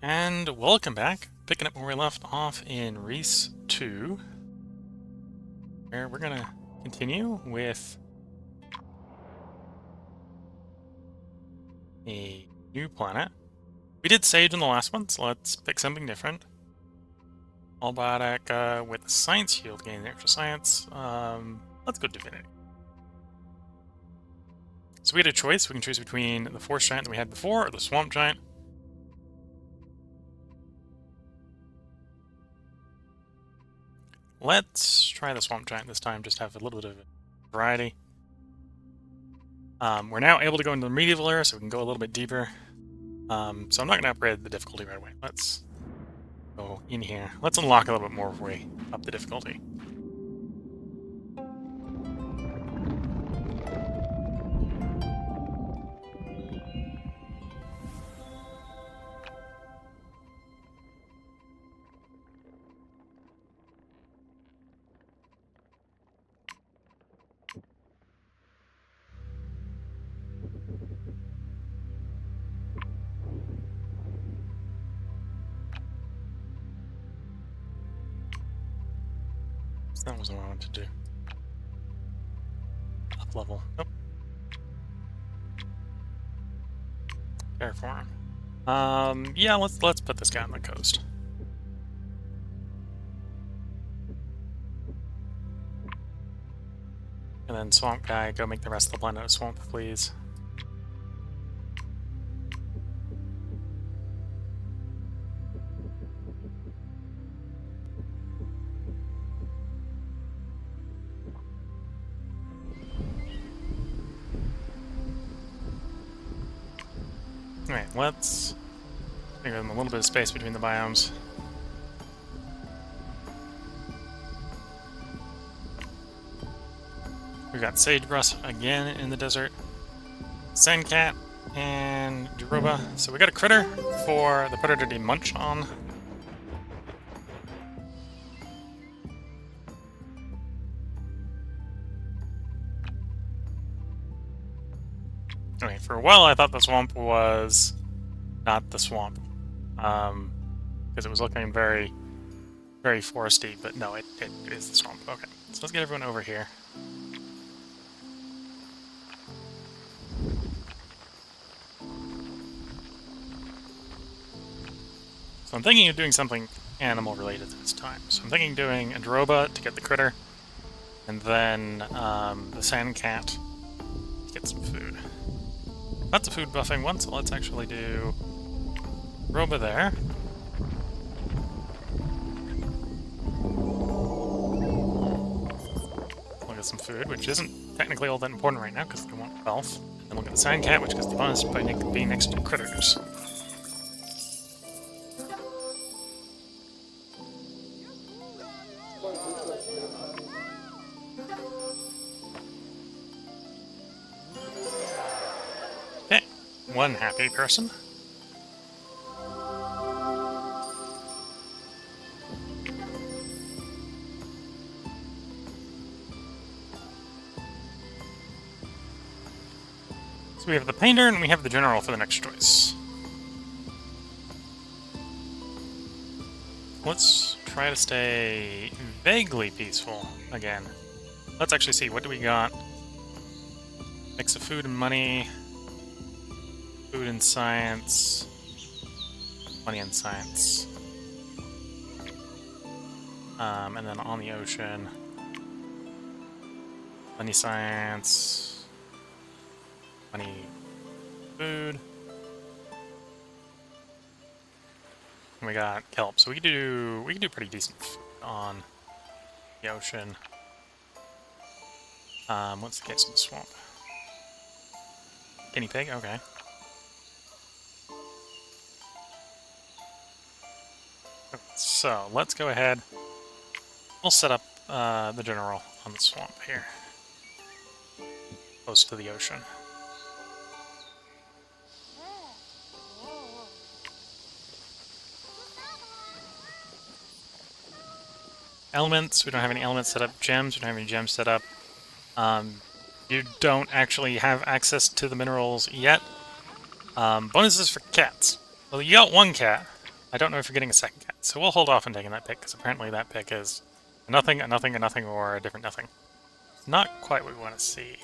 And welcome back. Picking up where we left off in Reus 2, where we're gonna continue with a new planet. We did Sage in the last one, so let's pick something different. Allbiotic with Science Shield, gaining extra science. Let's go Divinity. So we had a choice. We can choose between the Forest Giant that we had before or the Swamp Giant. Let's try the Swamp Giant this time, just have a little bit of variety. We're now able to go into the medieval era, so we can go a little bit deeper. So I'm not going to upgrade the difficulty right away. Let's go in here. Let's unlock a little bit more before we up the difficulty. That wasn't what I wanted to do. Up level. Nope. Terraform. Yeah, let's put this guy on the coast. And then Swamp Guy, go make the rest of the planet a swamp, please. Alright, let's give them a little bit of space between the biomes. We've got Sagebrush again in the desert, Sandcat, and Juroba. So we got a critter for the predator to munch on. Okay, for a while I thought the swamp was not the swamp, because it was looking very, very foresty, but no, it is the swamp. Okay, so let's get everyone over here. So I'm thinking of doing something animal related this time. So I'm thinking doing a Droba to get the critter, and then the Sandcat to get some food. Lots of food buffing one, so let's actually do Droba there. Look at some food, which isn't technically all that important right now because we want health. And look at the Sandcat, which gets the bonus by being next to critters. One happy person. So we have the painter and we have the general for the next choice. Let's try to stay vaguely peaceful again. Let's actually see, what do we got? Mix of food and money. Food and science. Money and science. And then on the ocean. Money, science. Money, food. And we got kelp, so we could do pretty decent on the ocean. What's the case in the swamp? Guinea pig? Okay. So let's go ahead. We'll set up the general on the swamp here, close to the ocean. Elements, we don't have any elements set up. Gems, we don't have any gems set up. You don't actually have access to the minerals yet. Bonuses for cats. Well, you got one cat. I don't know if you're getting a second cat, so we'll hold off on taking that pick, because apparently that pick is a nothing, a nothing, a nothing, or a different nothing. Not quite what we want to see.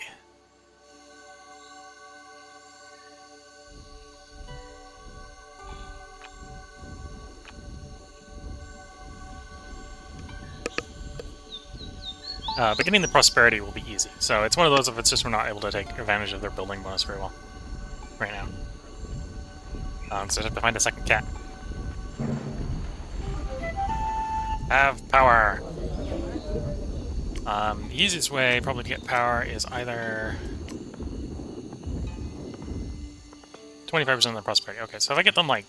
But getting the prosperity will be easy. So it's one of those if it's just we're not able to take advantage of their building bonus very well right now. So I have to find a second cat. Have power. The easiest way probably to get power is either 25% of the prosperity. Okay, so if I get them like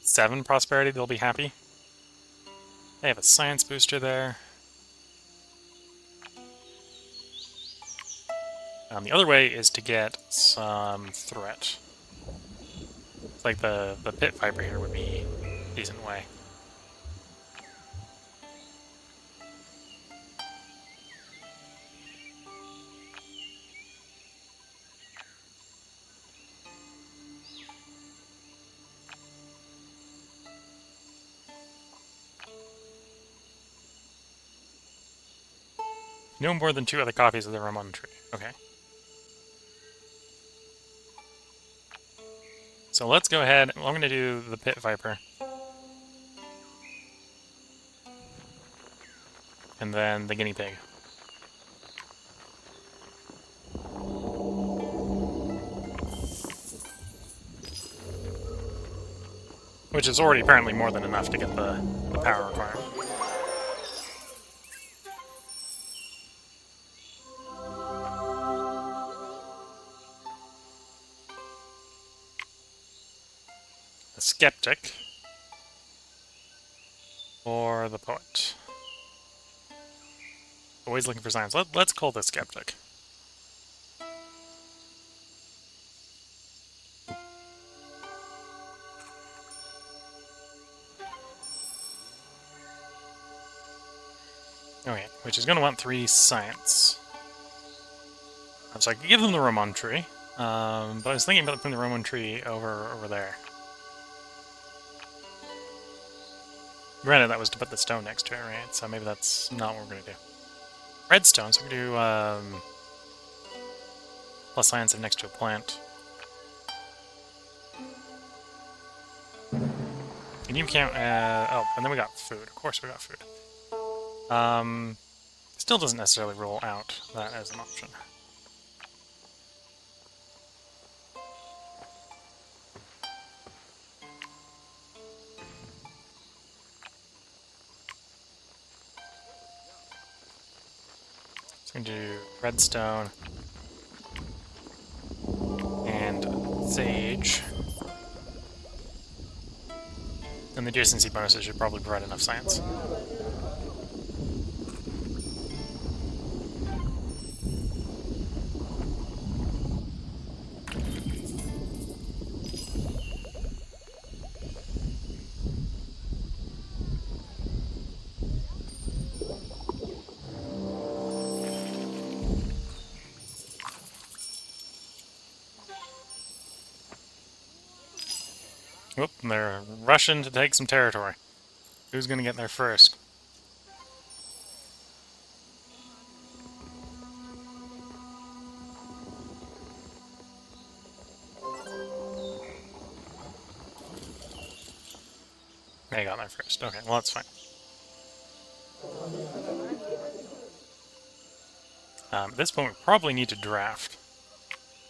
7 prosperity, they'll be happy. They have a science booster there. The other way is to get some threat. It's like the pit viper here would be a decent way. No more than 2 other copies of the Ramon tree. Okay. So let's go ahead. Well, I'm going to do the pit viper. And then the guinea pig. Which is already apparently more than enough to get the power requirement. The skeptic. Or the poet. Always looking for science. Let's call the skeptic. Okay, which is going to want 3 science. So I could give them the Ramon tree, but I was thinking about putting the Ramon tree over there. Granted, that was to put the stone next to it, right? So maybe that's not what we're going to do. Redstone, so we can do plus science if next to a plant. And you can't... oh, and then we got food. Of course we got food. Still doesn't necessarily rule out that as an option. So we can do redstone and sage. And the adjacency bonuses should probably provide enough science. Whoop, they're rushing to take some territory. Who's gonna get there first? They got there first. Okay, well that's fine. At this point we probably need to draft.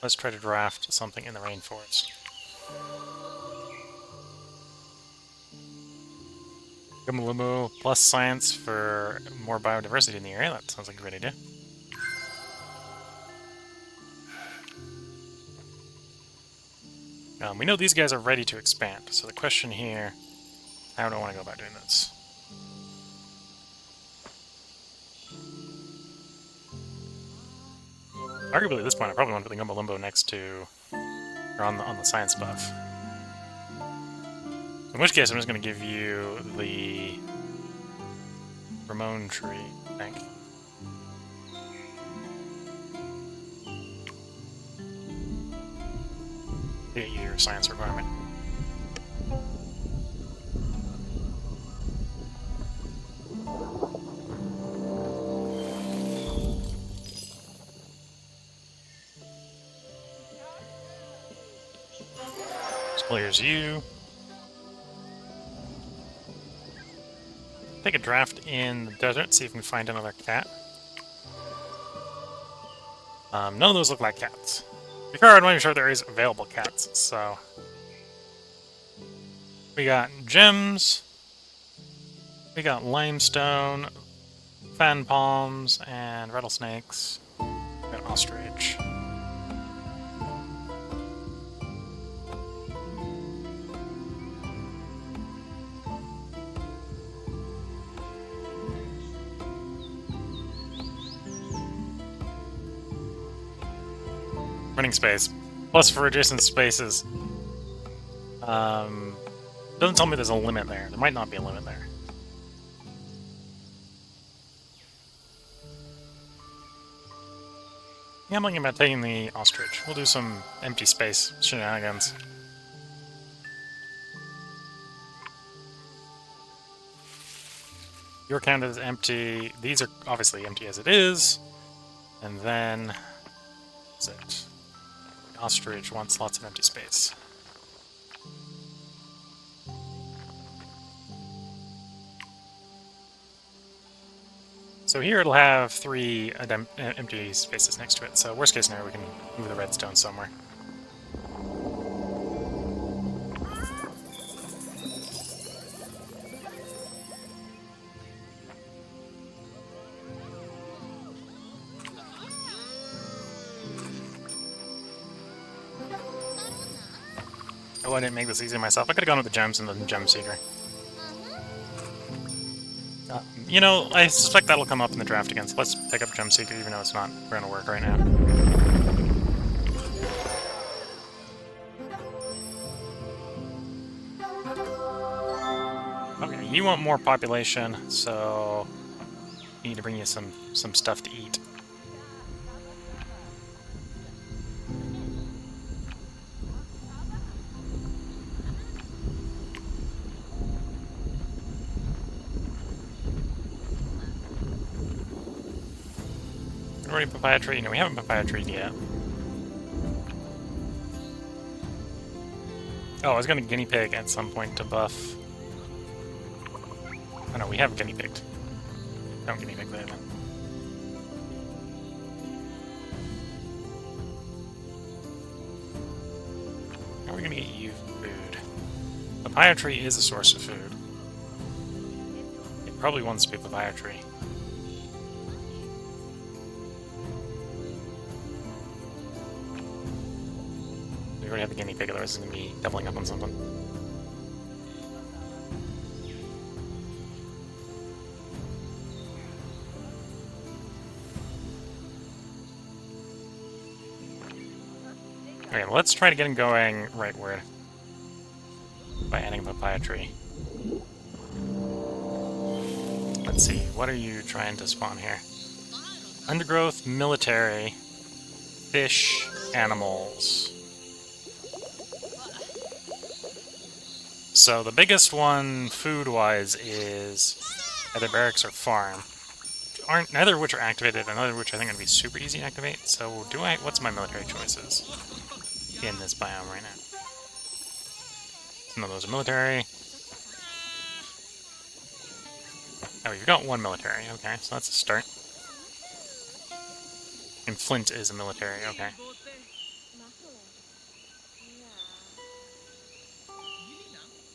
Let's try to draft something in the rainforest. Gummalimo plus science for more biodiversity in the area. That sounds like a great idea. We know these guys are ready to expand, so the question here, how do I want to go about doing this? Arguably at this point I probably want to put the Gumbalumbo next to, or on the science buff. In which case I'm just going to give you the Ramon tree, I think. To get you your science requirement. Clears you. Take a draft in the desert, see if we can find another cat. None of those look like cats. To be fair, I'm not even sure there is available cats, so... We got gems, we got limestone, fan palms, and rattlesnakes. We got ostrich. Running space. Plus for adjacent spaces. Doesn't tell me there's a limit there. There might not be a limit there. Yeah, I'm thinking about taking the ostrich. We'll do some empty space shenanigans. Your count is empty. These are obviously empty as it is. And then... what's it? The ostrich wants lots of empty space. So here it'll have 3 empty spaces next to it, so worst case scenario we can move the redstone somewhere. Oh, I didn't make this easy myself. I could've gone with the gems and the gem seeker. You know, I suspect that'll come up in the draft again, so let's pick up Gem Seeker, even though it's not going to work right now. Okay, you want more population, so... we need to bring you some stuff to eat. Already papaya tree? No, we haven't papaya treed yet. Oh, I was gonna guinea pig at some point to buff. Oh no, we have guinea pigged. Don't guinea pig there then. How are we gonna get you food? Papaya tree is a source of food. It probably wants to be papaya tree. We already have the guinea pig, otherwise it's gonna be doubling up on something. Okay, well, let's try to get him going rightward by adding a papaya tree. Let's see, what are you trying to spawn here? Undergrowth, military, fish, animals. So the biggest one, food-wise, is either barracks or farm. Neither of which are activated, and neither of which I think are going to be super easy to activate. So what's my military choices in this biome right now? Some of those are military. Oh, you've got one military. Okay, so that's a start. And Flint is a military. Okay.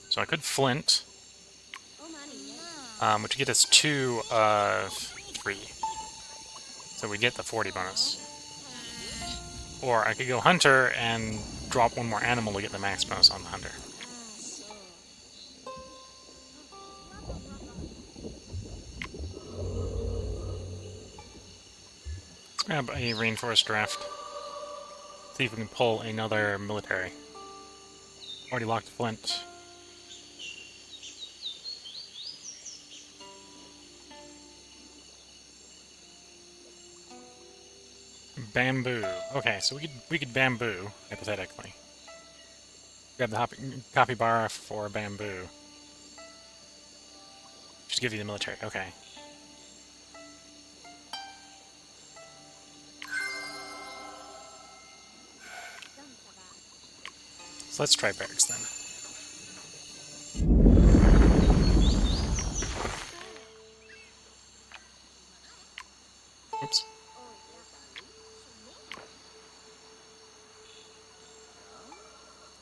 So I could Flint, which would get us 2 of 3. So we get the 40 bonus. Or I could go Hunter and drop 1 more animal to get the max bonus on the Hunter. Let's grab a reinforced draft. See if we can pull another military. Already locked Flint. Bamboo. Okay, so we could bamboo, hypothetically. Grab the copy bar for bamboo. Just give you the military. Okay. So let's try barracks then. Oops.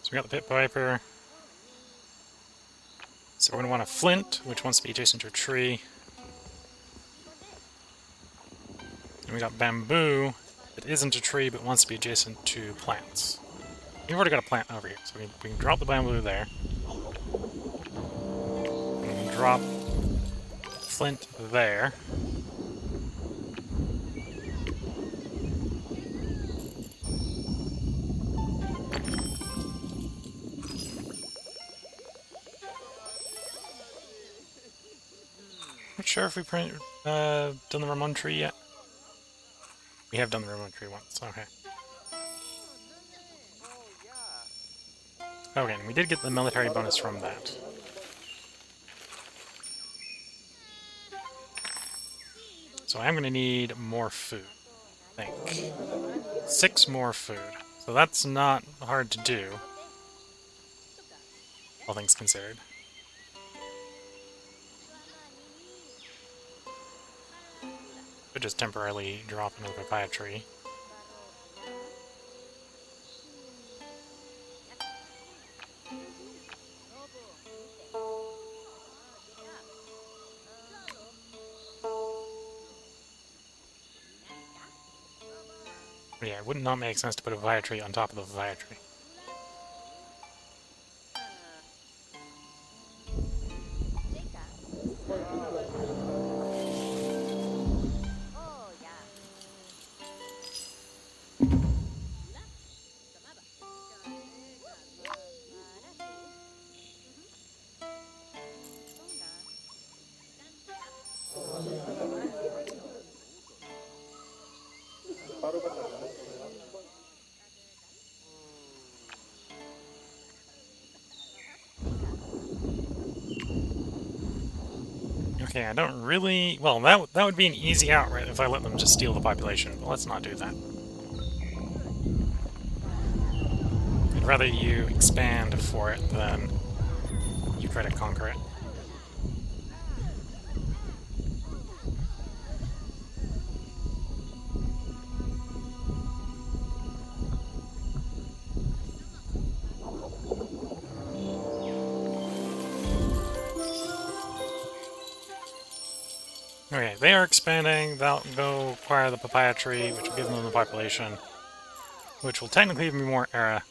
So we got the Pit Viper. So we're going to want a flint, which wants to be adjacent to a tree. And we got bamboo that isn't a tree but wants to be adjacent to plants. We've already got a plant over here, so we can drop the bamboo there. We can drop flint there. Not sure if we done the Ramon tree yet. We have done the Ramon tree once, okay. Okay, and we did get the military bonus from that. So I'm going to need more food, I think. 6 more food. So that's not hard to do, all things considered. Could just temporarily drop another papaya tree. But yeah, it would not make sense to put a papaya tree on top of the papaya tree. Okay, I don't really... Well, that would be an easy out, right, if I let them just steal the population, but let's not do that. I'd rather you expand for it than you try to conquer it. Okay, they are expanding. They'll go acquire the papaya tree, which will give them the population, which will technically give me more era,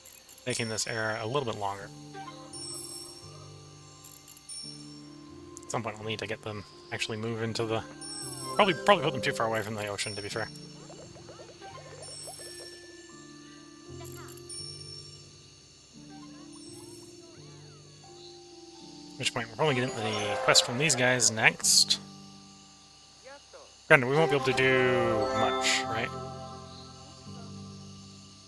making this era a little bit longer. At some point I'll need to get them actually move into the... Probably put them too far away from the ocean, to be fair. At which point we're probably getting the quest from these guys next. Granted, we won't be able to do much, right?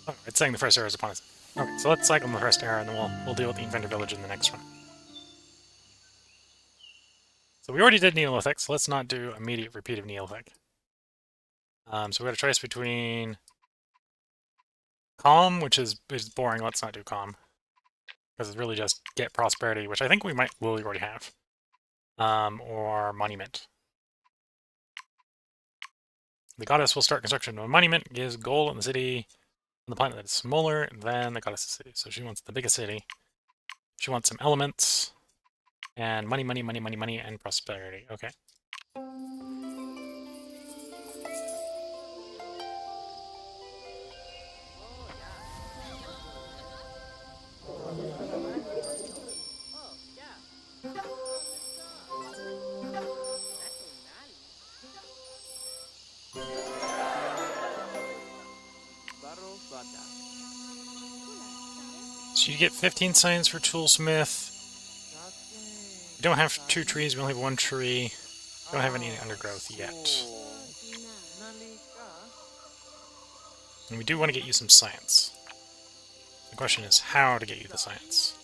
Oh, it's saying the first era is upon us. Okay, so let's cycle the first era, and then we'll deal with the Inventor Village in the next one. So we already did Neolithic, so let's not do immediate repeat of Neolithic. So we got a choice between Calm, which is boring, let's not do Calm. Because it's really just get Prosperity, which I think we already have. Or Monument. The goddess will start construction of a monument, gives gold in the city on the planet that is smaller than the goddess's city. So she wants the biggest city. She wants some elements. And money, money, money, money, money, and prosperity. Okay. So you get 15 science for Toolsmith. We don't have 2 trees, we only have 1 tree. We don't have any undergrowth yet. And we do want to get you some science. The question is how to get you the science.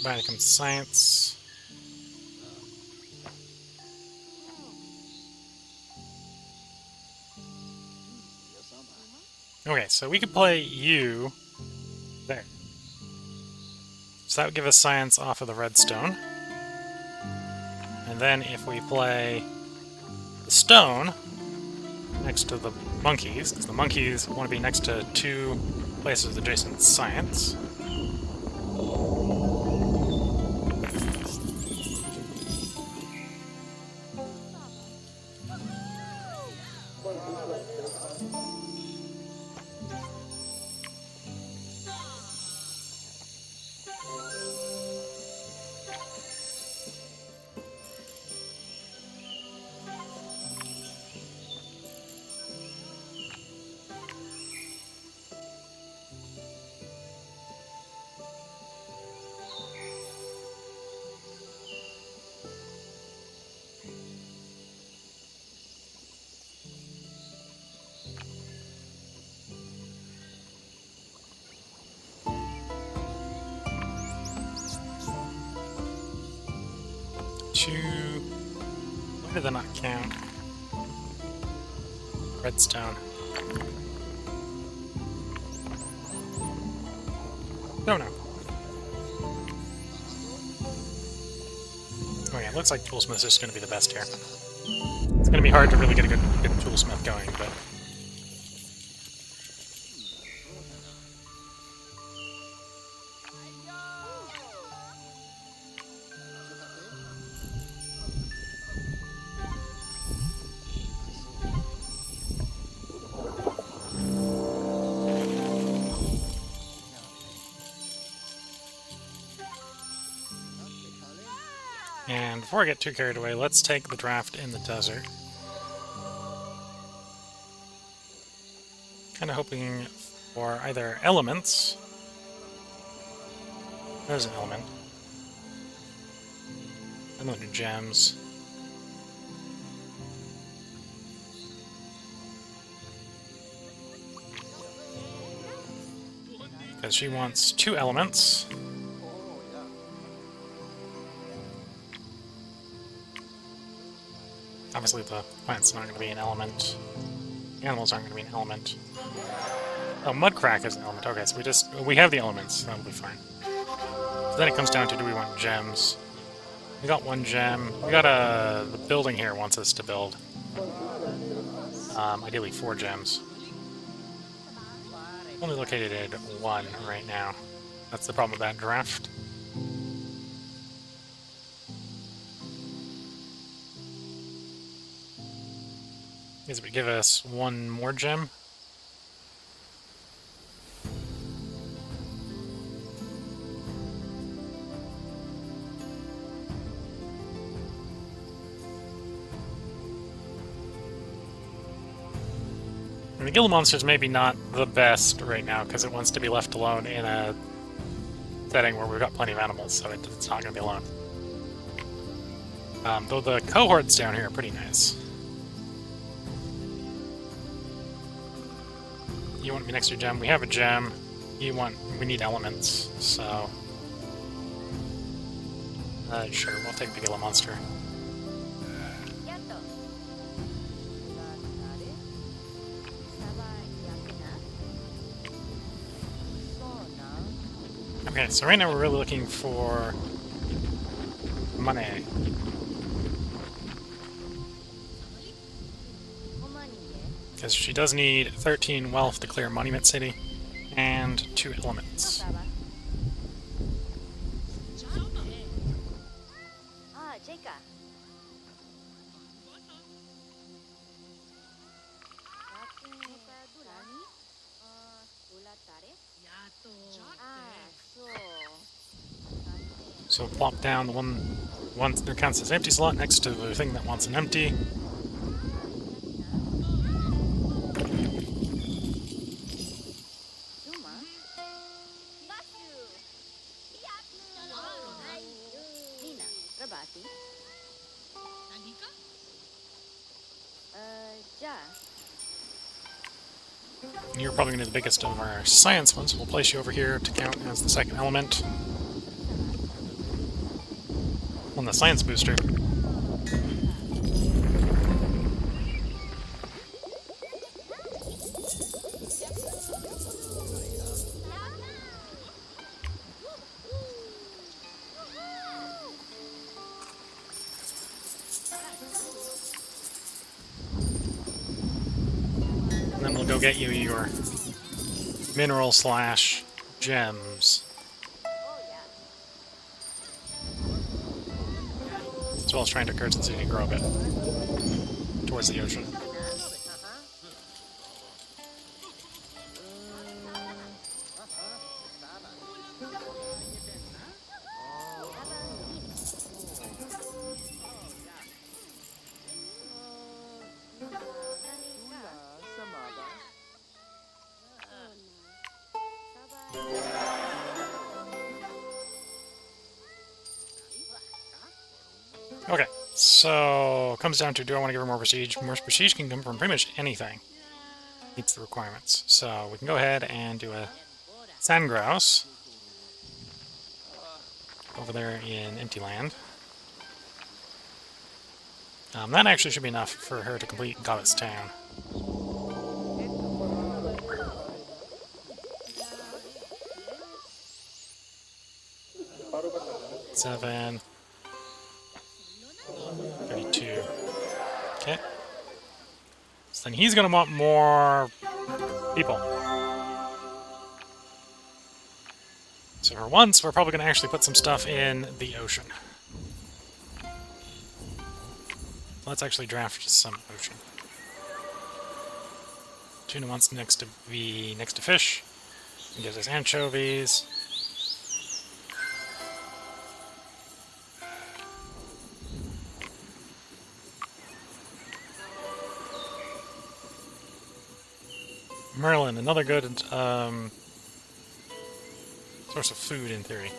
Back comes science. Okay, so we could play you there. So that would give us science off of the redstone. And then if we play the stone next to the monkeys, because the monkeys want to be next to two places adjacent to science. Why did that not count? Redstone. Don't know. Oh yeah, it looks like Toolsmith is just going to be the best here. It's going to be hard to really get a good Toolsmith going, but... And before I get too carried away, let's take the draft in the desert. Kind of hoping for either elements. There's an element. And then gems. Because she wants 2 elements. Obviously the plant's not going to be an element. The animals aren't going to be an element. Oh, Mudcrack is an element. Okay, so we have the elements. That'll be fine. So then it comes down to, do we want gems? We got 1 gem. We got the building here wants us to build. Ideally 4 gems. Only located at 1 right now. That's the problem with that draft. This would give us 1 more gem. And the Guild Monster's maybe not the best right now, because it wants to be left alone in a setting where we've got plenty of animals, so it's not going to be alone. Though the cohorts down here are pretty nice. You want to be next to your gem? We have a gem. We need elements, so... sure, we'll take the Guild Monster. Okay, so right now we're really looking for money. Because she does need 13 wealth to clear Monument City, and 2 elements. So plop down the one that counts as empty slot next to the thing that wants an empty. You're probably going to be the biggest of our science ones, so we'll place you over here to count as the second element. on the science booster. And then we'll go get you your mineral slash gems. As well as trying to encourage the city to grow a bit towards the ocean. Okay, so it comes down to, do I want to give her more prestige? More prestige can come from pretty much anything. Meets the requirements. So we can go ahead and do a sand grouse over there in Empty Land. That actually should be enough for her to complete Goddess Town. Seven. 32. Okay. So then he's going to want more people. So for once, we're probably going to actually put some stuff in the ocean. Let's actually draft some ocean. Tuna wants next to be next to fish. It gives us anchovies. Merlin, another good source of food in theory.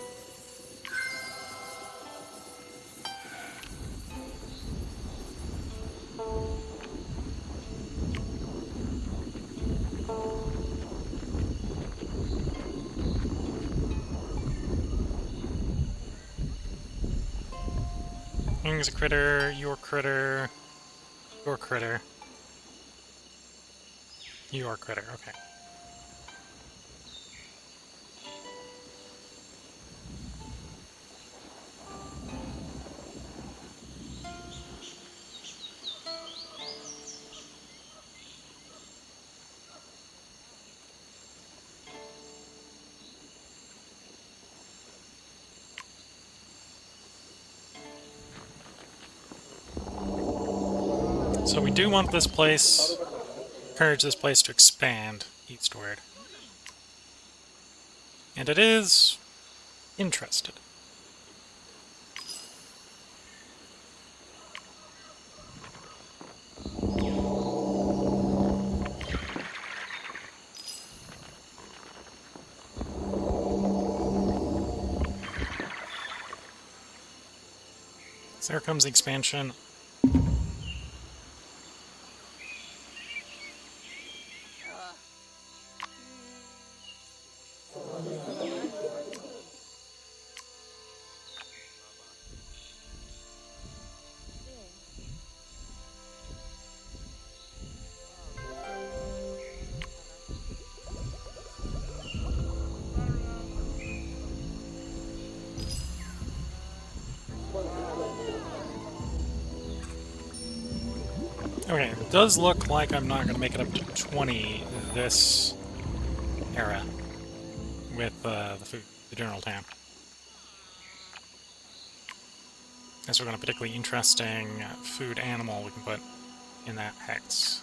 Here's a critter, your critter, your critter, your critter, okay. So we do want this place, encourage this place to expand eastward. And it is interested. So there comes the expansion. Okay, it does look like I'm not going to make it up to 20 this era with the food, the general town. Guess we're going to particularly interesting food animal we can put in that hex.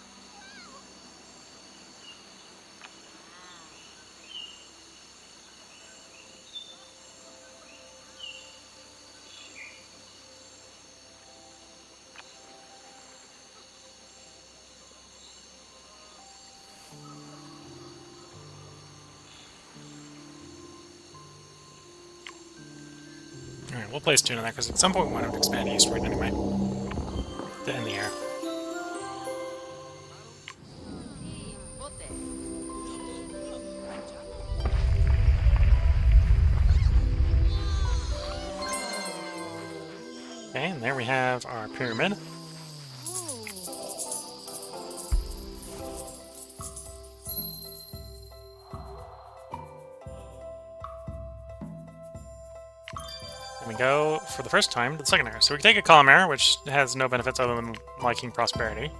Alright, we'll place tune on that, because at some point we want to expand eastward anyway. To end the air. Okay, and there we have our pyramid. Then we go, for the first time, to the second era. So we can take a column era, which has no benefits other than liking prosperity.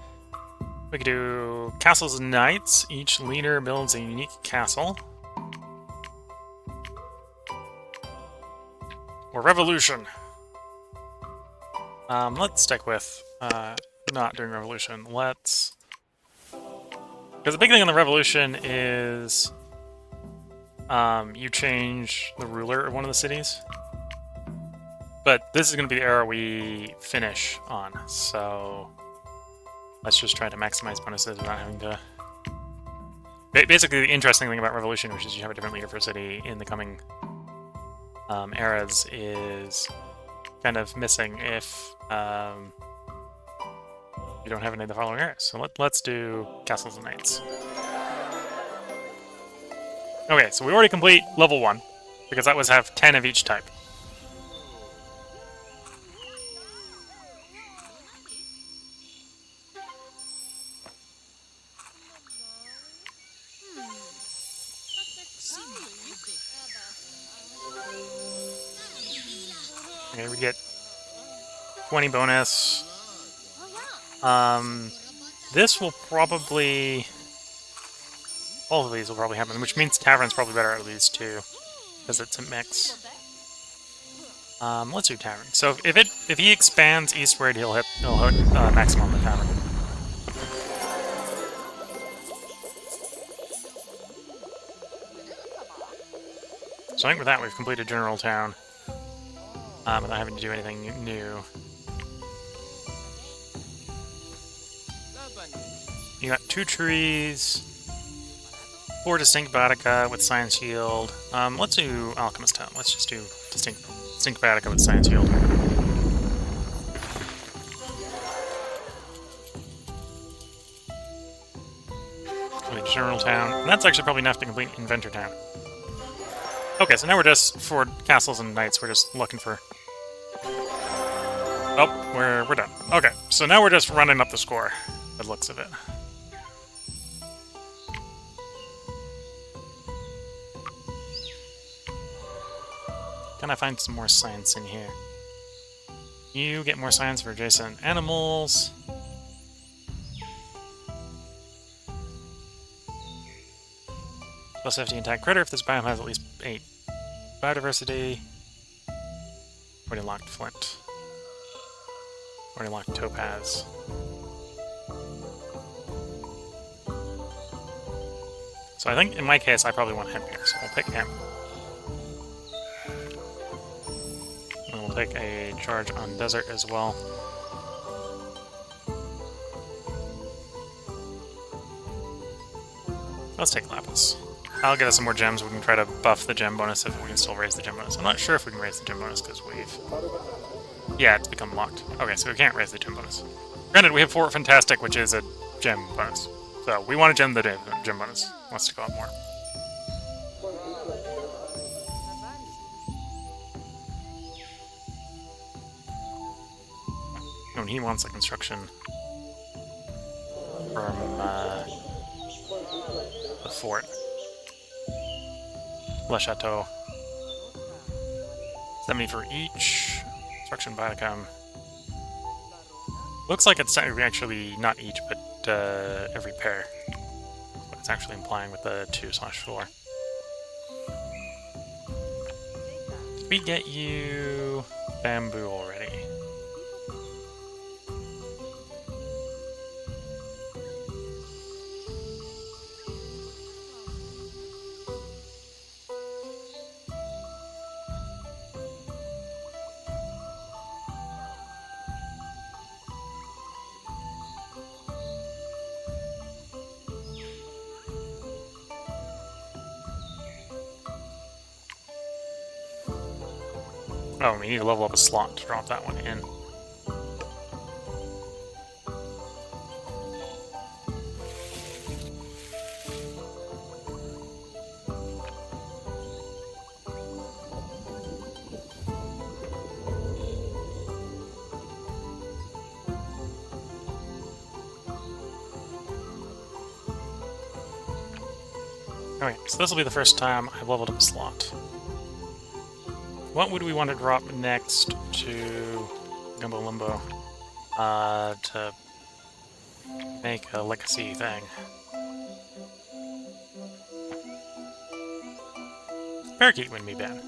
We could do castles and knights. Each leader builds a unique castle. Or revolution. Let's stick with not doing revolution. Let's... Because the big thing on the revolution is you change the ruler of one of the cities. But this is going to be the era we finish on, so let's just try to maximize bonuses without having to... Basically, the interesting thing about revolution, which is you have a different leader for a city in the coming eras, is kind of missing if you don't have any of the following eras. So let's do castles and knights. Okay, so we already complete level 1, because that was have 10 of each type. Okay, we get 20 bonus. This will probably... All of these will probably happen, which means Tavern's probably better out of these two, because it's a mix. Let's do Tavern. So if he expands eastward, he'll hit maximum the Tavern. So I think with that we've completed General Town. Without having to do anything new. You got 2 trees, 4 distinct Vatica with Science Shield. Let's do Alchemist Town. Let's just do distinct Vatica with Science Shield. Complete General Town. And that's actually probably enough to complete Inventor Town. Okay, so now we're just, for castles and knights, we're just looking for... Oh, we're done. Okay, so now we're just running up the score, by the looks of it. Can I find some more science in here? You get more science for adjacent animals. Plus 50 attack critter if this biome has at least 8 biodiversity. Already locked flint. Already locked topaz. So I think in my case I probably want hemp here, so we'll pick hemp. And we'll take a charge on desert as well. Let's take lapis. I'll get us some more gems. We can try to buff the gem bonus if we can still raise the gem bonus. I'm not sure if we can raise the gem bonus because we've... Yeah, it's become locked. Okay, so we can't raise the gem bonus. Granted, we have Fort Fantastic, which is a gem bonus. So we want to gem the gem bonus. Wants to go up more. And he wants a construction from the fort. Le Chateau. 70 for each. Construction Viacom. Looks like it's actually not each, but every pair. What it's actually implying with the 2/4. Did we get you bamboo already? Oh, we need to level up a slot to drop that one in. Alright, so this will be the first time I've leveled up a slot. What would we want to drop next to Gumbo Limbo to make a legacy thing? Parakeet wouldn't be bad.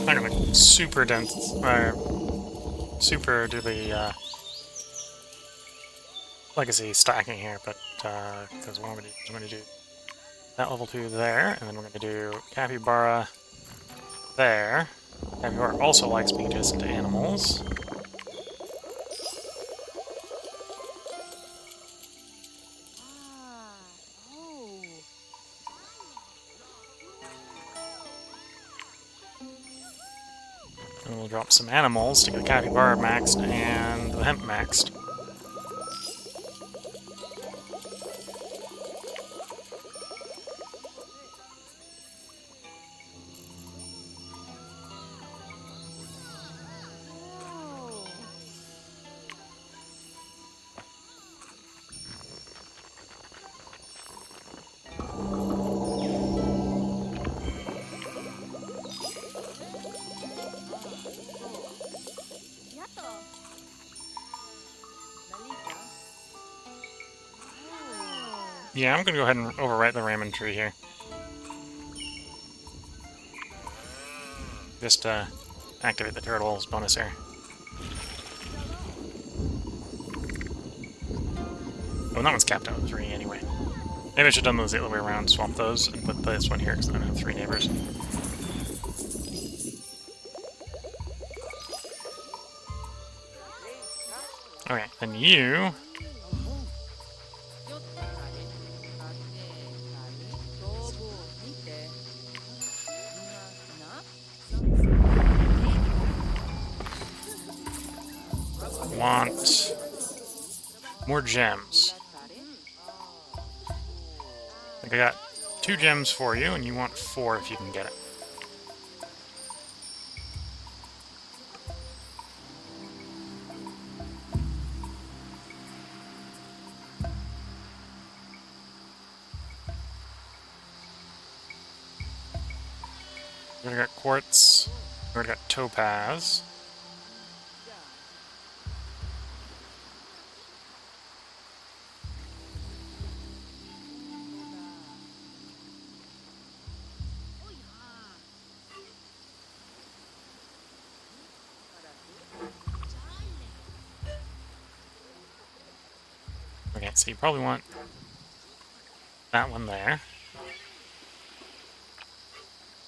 I'm not gonna super dense, super do the legacy stacking here, but because what I'm gonna do that level 2 there, and then we're gonna do Capybara there. Capybara also likes being adjacent to animals. And we'll drop some animals to get the Capybara maxed and the hemp maxed. Yeah, I'm gonna go ahead and overwrite the ramen tree here. Just activate the turtle's bonus here. Oh, that one's capped out at 3 anyway. Maybe I should have done those the other way around, swap those, and put this one here because I don't have 3 neighbors. Okay, then you... want more gems. I think I got 2 gems for you, and you want 4 if you can get it. We already got quartz. We already got topaz. Okay, so you probably want that one there.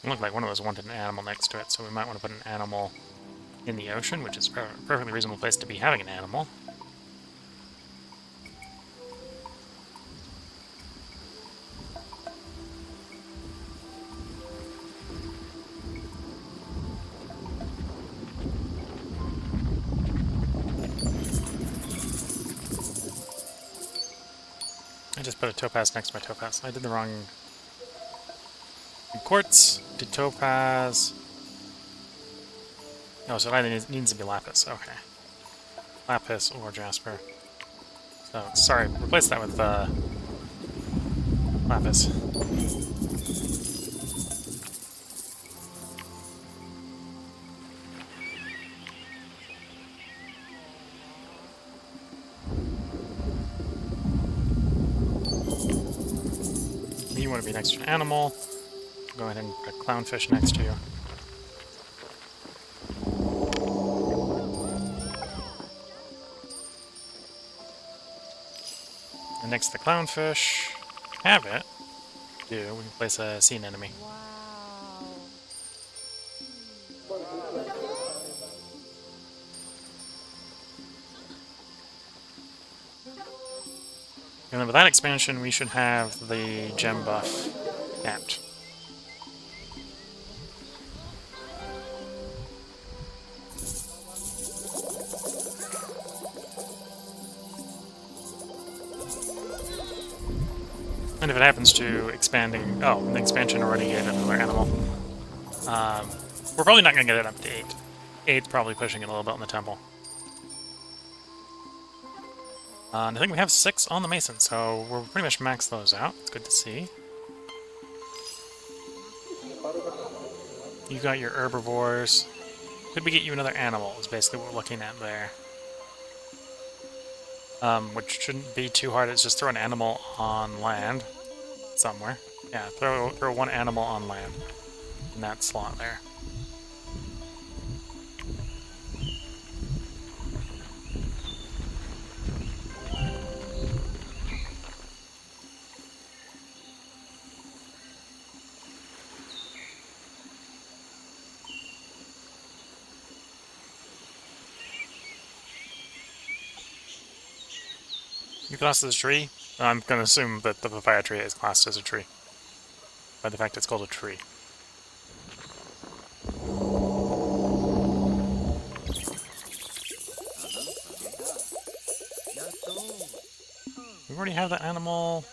It looked like one of those wanted an animal next to it, so we might want to put an animal in the ocean, which is a perfectly reasonable place to be having an animal. I just put a topaz next to my topaz. I did the wrong... Quartz, did topaz... Oh, so it either needs to be lapis, okay. Lapis or jasper. So, sorry, replace that with lapis. want to be next to an animal. Go ahead and put a clownfish next to you. And next to the clownfish, have it. We can place a sea anemone. And then with that expansion, we should have the gem buff capped. And if it happens to expanding... Oh, the expansion already gave it another animal. We're probably not going to get it up to 8. 8's probably pushing it a little bit on the temple. And I think we have 6 on the Mason, so we're pretty much maxed those out. It's good to see. You got your herbivores. Could we get you another animal, is basically what we're looking at there. Which shouldn't be too hard, it's just throw an animal on land somewhere. Yeah, throw one animal on land in that slot there. You classed as a tree? I'm going to assume that the papaya tree is classed as a tree. By the fact it's called a tree. We already have that animal.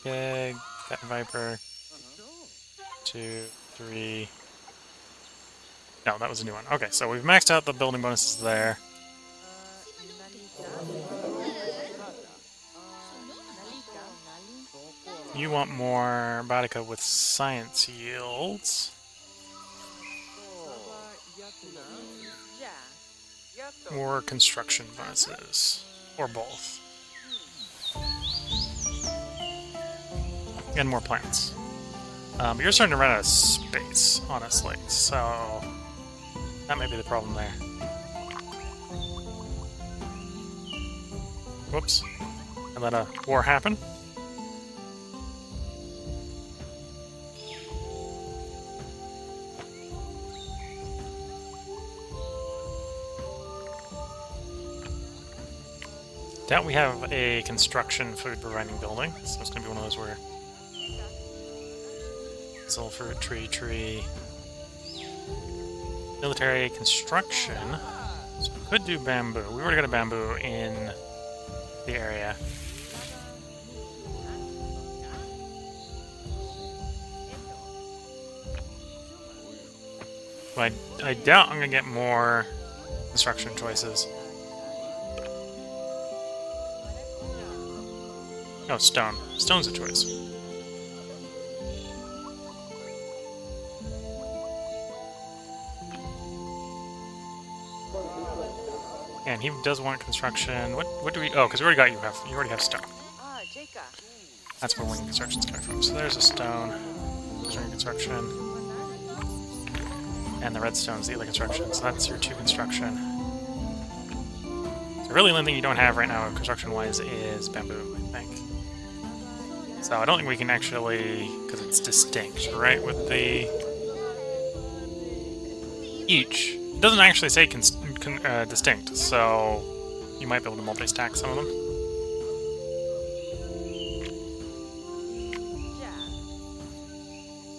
Pig, cat viper. 2, 3. No, that was a new one. Okay, so we've maxed out the building bonuses there. You want more Boudica with science yields. Or construction bonuses. Or both. And more plants. But you're starting to run out of space, honestly, so that may be the problem there. Whoops. I let a war happen. Doubt we have a construction food providing building, so it's going to be one of those where sulfur, tree, military construction. So we could do bamboo. We already got a bamboo in the area. But I doubt I'm going to get more construction choices. Oh, stone. Stone's a choice. And he does want construction. What do we... Oh, because we already got you already have stone. That's where wing construction's coming from. So there's a stone. There's wing construction. And the redstone's the other construction. So that's your 2 construction. So really the only thing you don't have right now construction-wise is bamboo, I think. So I don't think we can actually, because it's distinct, right? With the each, it doesn't actually say distinct, so you might be able to multi-stack some of them.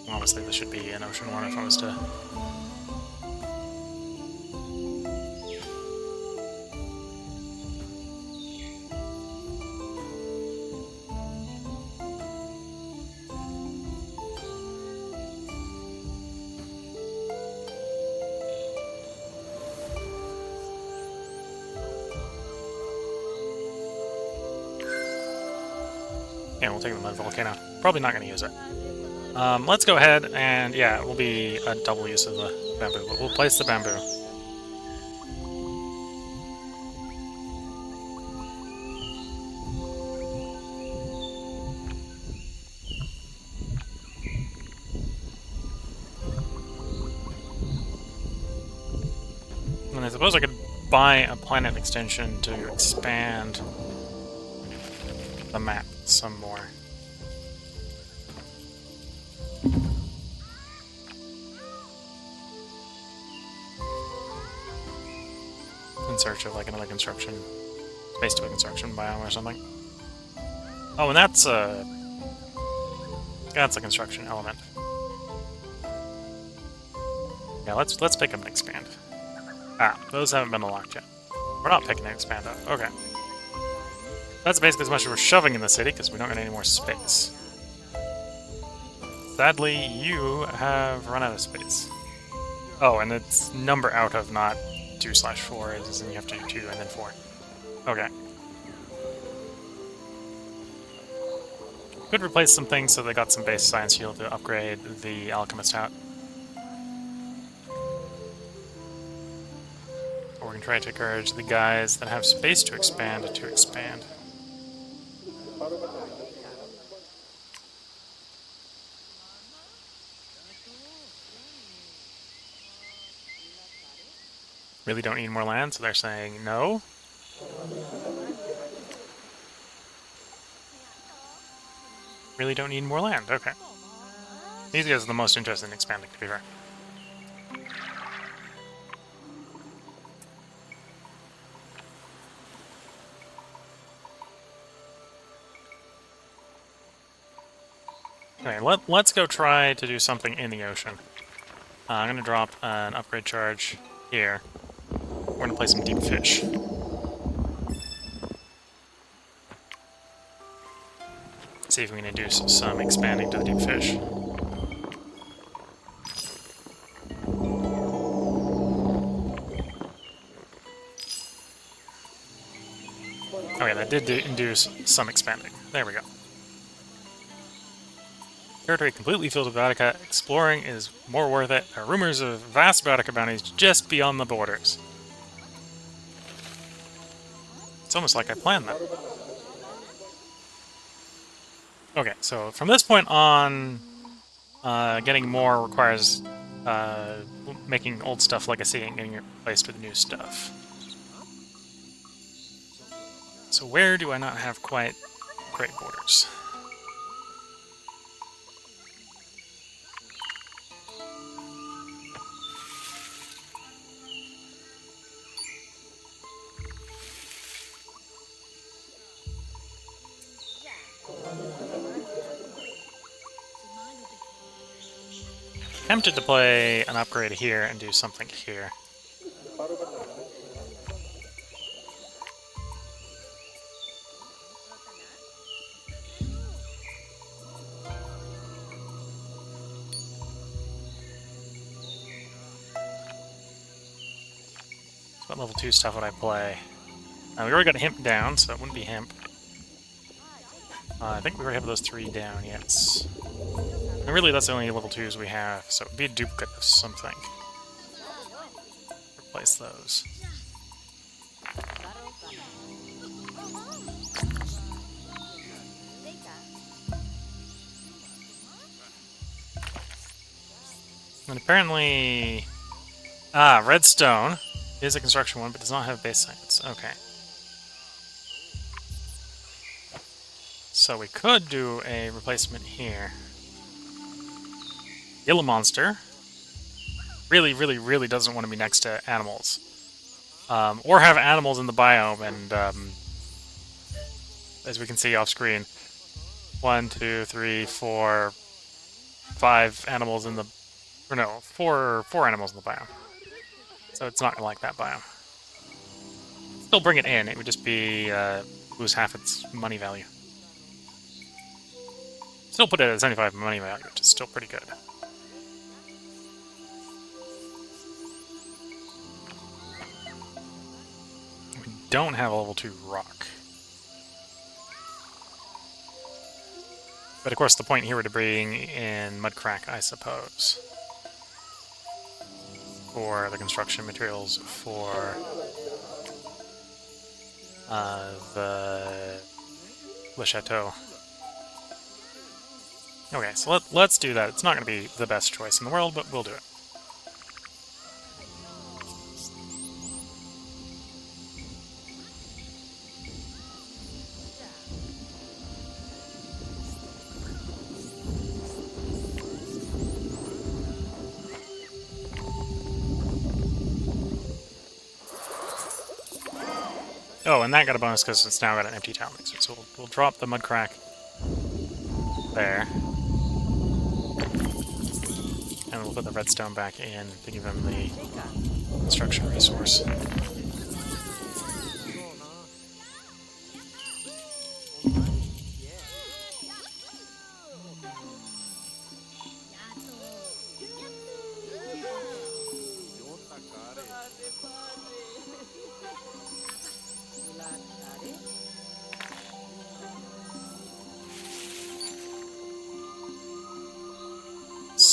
Obviously, this should be an ocean one if I was to. Yeah, we'll take the mud volcano. Probably not going to use it. Let's go ahead and, yeah, it will be a double use of the bamboo, but we'll place the bamboo. suppose I could buy a planet extension to expand the map some more. In search of like another construction, space to a construction biome or something. Oh, and that's a construction element. Yeah, let's pick up and expand. Ah, those haven't been unlocked yet. We're not picking and expand up. Okay. That's basically as much as we're shoving in the city because we don't get any more space. Sadly, you have run out of space. Oh, and it's number out of, not 2/4, as in you have to do 2 and then 4. Okay. Could replace some things so they got some base science shield to upgrade the alchemist hat. Or we can try to encourage the guys that have space to expand. Really don't need more land, so they're saying no. Really don't need more land, okay. These guys are the most interested in expanding, to be fair. Okay, let's go try to do something in the ocean. I'm going to drop an upgrade charge here. We're going to play some deep fish. See if we can induce some expanding to the deep fish. Okay, that did induce some expanding. There we go. Territory completely filled with Vatican. Exploring is more worth it. There are rumors of vast Vatican bounties just beyond the borders. It's almost like I planned that. Okay, so from this point on, getting more requires making old stuff legacy and getting it replaced with new stuff. So where do I not have quite great borders? Tempted to play an upgrade here and do something here. So what level 2 stuff would I play? We already got Hemp down, so it wouldn't be Hemp. I think we already have those 3 down, yes. And really, that's the only level 2s we have, so it would be a duplicate of something. Replace those. And apparently... Ah, Redstone is a construction one, but does not have base science. Okay. So we could do a replacement here. Gila Monster really doesn't want to be next to animals. Or have animals in the biome, and as we can see off screen, 1, 2, 3, 4, 5 animals in the... Or no, four animals in the biome. So it's not like that biome. Still bring it in, it would just be lose half its money value. Still put it at 75 money value, which is still pretty good. We don't have a level 2 rock. But of course the point here would bring in Mudcrack, I suppose. For the construction materials for the Chateau. Okay, so let's do that. It's not going to be the best choice in the world, but we'll do it. Oh, and that got a bonus because it's now got an empty tile next to it. So we'll drop the mud crack there. And we'll put the redstone back in to give him the construction resource.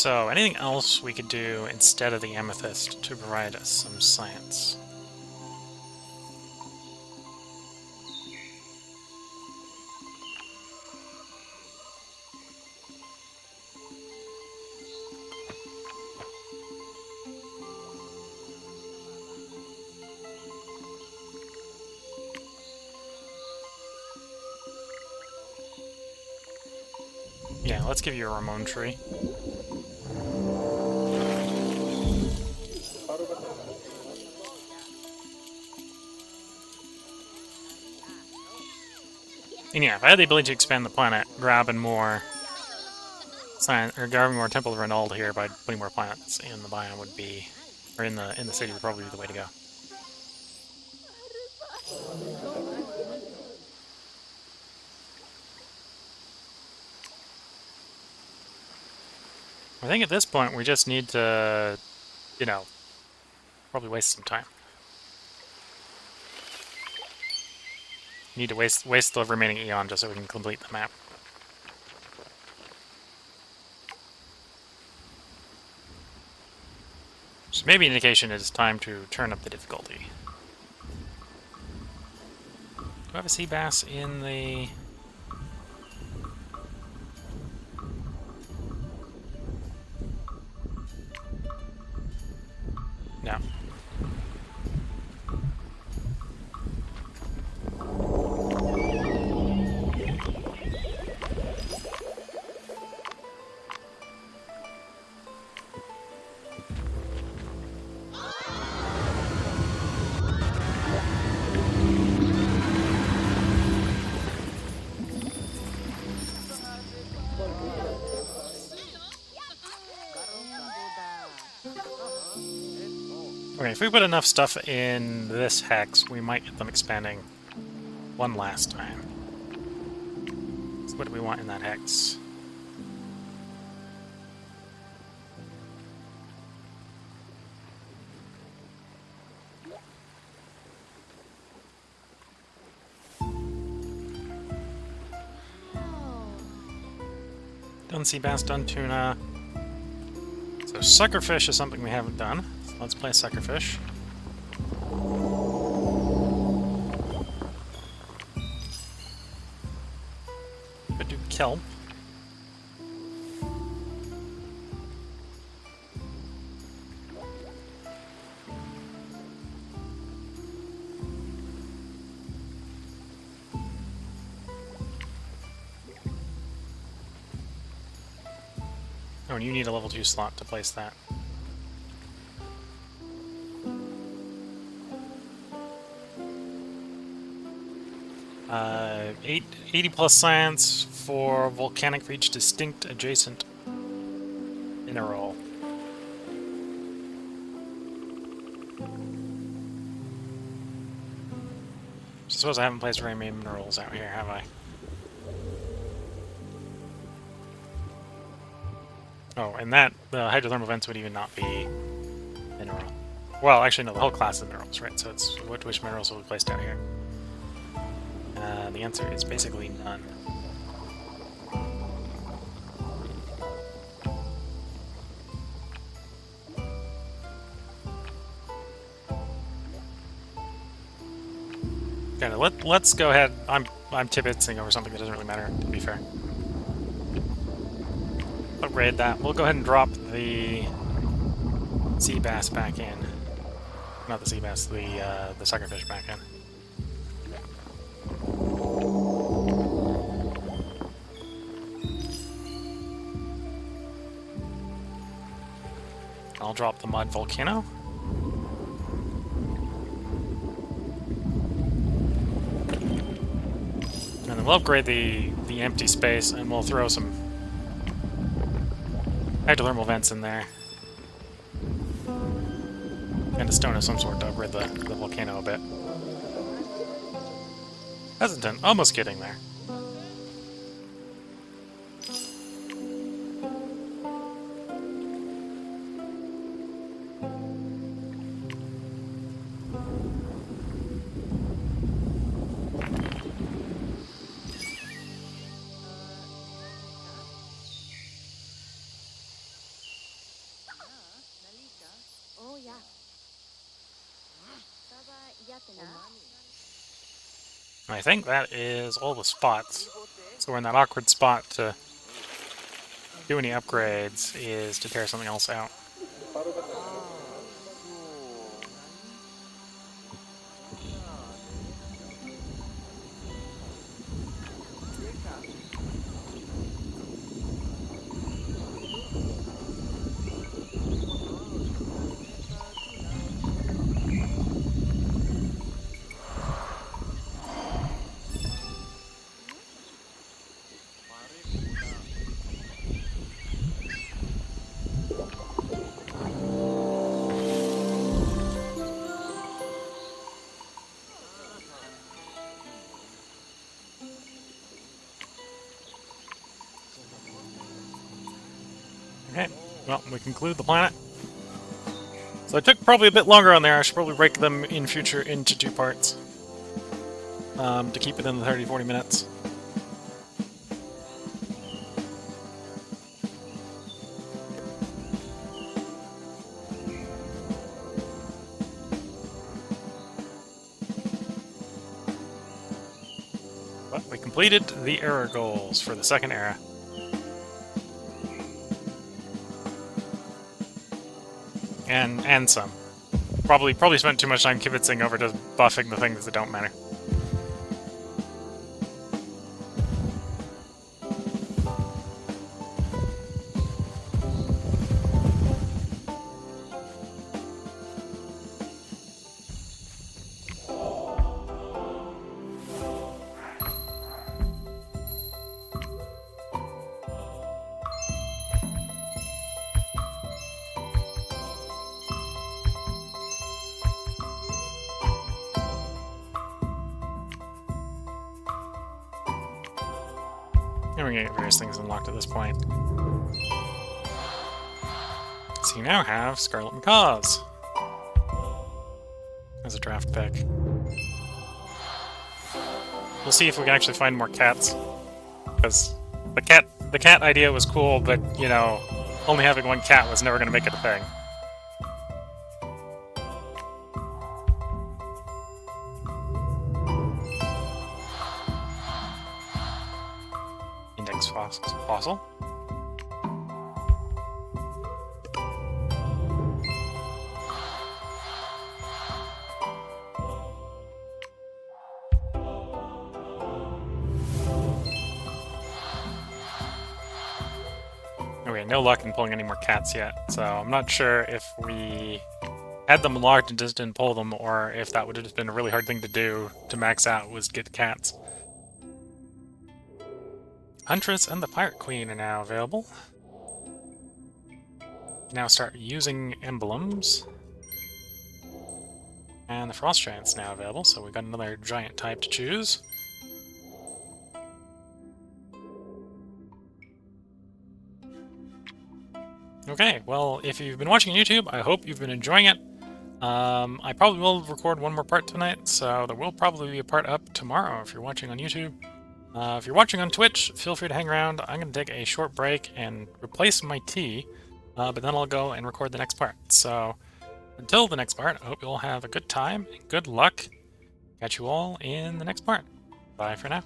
So, anything else we could do instead of the amethyst to provide us some science? Yeah, let's give you a Ramon tree. And yeah, if I had the ability to expand the planet, grabbing more science, or grabbing more Temple of Renald here by putting more planets in the biome would be, or in the city would probably be the way to go. I think at this point we just need to, you know, probably waste some time. Need to waste the remaining eon just so we can complete the map. So maybe an indication it's time to turn up the difficulty. Do I have a sea bass in the... No. Okay, if we put enough stuff in this hex, we might get them expanding one last time. So what do we want in that hex? Done sea bass, done tuna. So suckerfish is something we haven't done. So let's play suckerfish. Could do kelp. Oh, and you need a level 2 slot to place that. Uh, 80 plus science for volcanic for each distinct adjacent mineral. I suppose I haven't placed very many minerals out here, have I? Oh, and that, the hydrothermal vents would even not be mineral. Well, actually, no, the whole class of minerals, right? So it's which minerals will be placed out here? The answer is basically none. Okay, let's go ahead. I'm tibitzing over something that doesn't really matter, to be fair. Upgrade that. We'll go ahead and drop the sea bass back in. Not the sea bass, the suckerfish back in. I'll drop the mud volcano. we'll upgrade the empty space, and we'll throw some hydrothermal vents in there. And a stone of some sort to upgrade the volcano a bit. Hesitant, almost getting there. I think that is all the spots. So we're in that awkward spot to do any upgrades is to tear something else out. Okay, well, we conclude the planet. So it took probably a bit longer on there. I should probably break them in future into 2 parts. To keep it in the 30-40 minutes. But we completed the era goals for the second era. And some. Probably spent too much time kibitzing over just buffing the things that don't matter. And we're gonna get various things unlocked at this point. So you now have Scarlet Macaws as a draft pick. We'll see if we can actually find more cats. Because the cat idea was cool, but, you know, only having one cat was never gonna make it a thing. Index fossil. Okay, no luck in pulling any more cats yet, so I'm not sure if we had them locked and just didn't pull them, or if that would have just been a really hard thing to do to max out, was get cats. Huntress and the Pirate Queen are now available. Now start using emblems. And the Frost Giant's now available, so we've got another giant type to choose. Okay, well, if you've been watching on YouTube, I hope you've been enjoying it. I probably will record one more part tonight, so there will probably be a part up tomorrow if you're watching on YouTube. If you're watching on Twitch, feel free to hang around. I'm going to take a short break and replace my tea, but then I'll go and record the next part. So, until the next part, I hope you all have a good time and good luck. Catch you all in the next part. Bye for now.